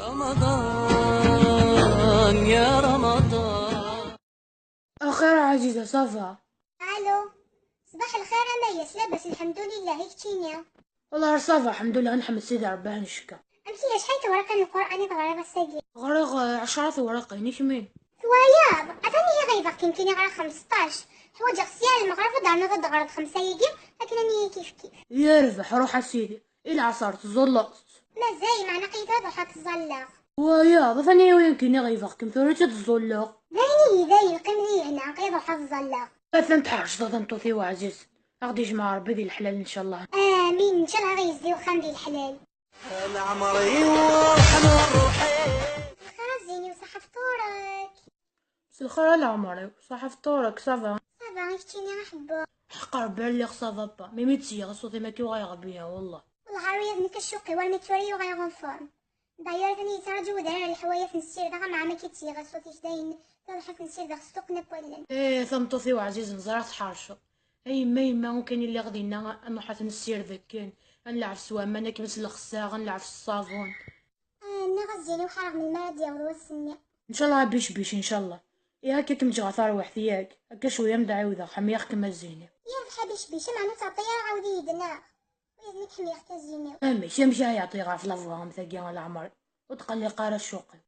رمضان يا رمضان. أخيرا عزيزة صفا. الو، صباح الخير. انا ياس لاباس الحمد لله. هيك تشينيا؟ والله صفا الحمد لله نحمد سيدي رباه نشكى. امشي يا شحال ورقه القران تغرق السجل. غريغ 10 ورقة نيشمين. ثوايا عطاني هي غيبه كيمكن غير 15 حوايج غسيال المغرب دارنا غد 5 يجي، لكن اني كيف يرفح روح سيدي إلى عصرت زلط. مازال معنا قيده ضحك الزلاق. ويا ضفني ويمكن يغيفق كم ثورة الزلق. زيني قمني هنا قيد ضحك الزلاق. مثلا تحرش ضد انتوثي وعزيز. أغدي جماعة ربي ذي الحلال إن شاء الله. امين، ان شاء الله غيزي وخندي الحلال. العمري وحنا روحي. خلاص زيني وصحة فطورك. بس الخير العمري صح فطورك صفا. صافا غير تشيني غنحبو. حقر بالي صفا با ميميتسي غصوتي ما كي غيغبيها والله. والله عروية ذنك الشوقي والمتوري وغيغنفورم. داير ثاني ترجو داير الحوايا في السير دغا مع ما كيتسي غصوتي داين تضحك في السير دغ ستوق نابولن. ايه ثمتوثي وعزيز نزرع تحرشو. اي ما ممكن اللي غدينا نروح نسير ذاك نلعب سوامة انا كيمس الخساغ نلعب في الصابون. نغز زيني وحرق من الماء ديال السني. ان شاء الله بيش ان شاء الله. يا هكا كم جغثار وحثياك هكا شويه مدعي وذا حميخ كما الزينه. يا الحبيش بيش معنا تعطيها عاودي يدنا ويزني تحميخ كزيني. امي شمشي يعطي غاف لافوها مثاقي العمر وتقلي قارة الشوقي.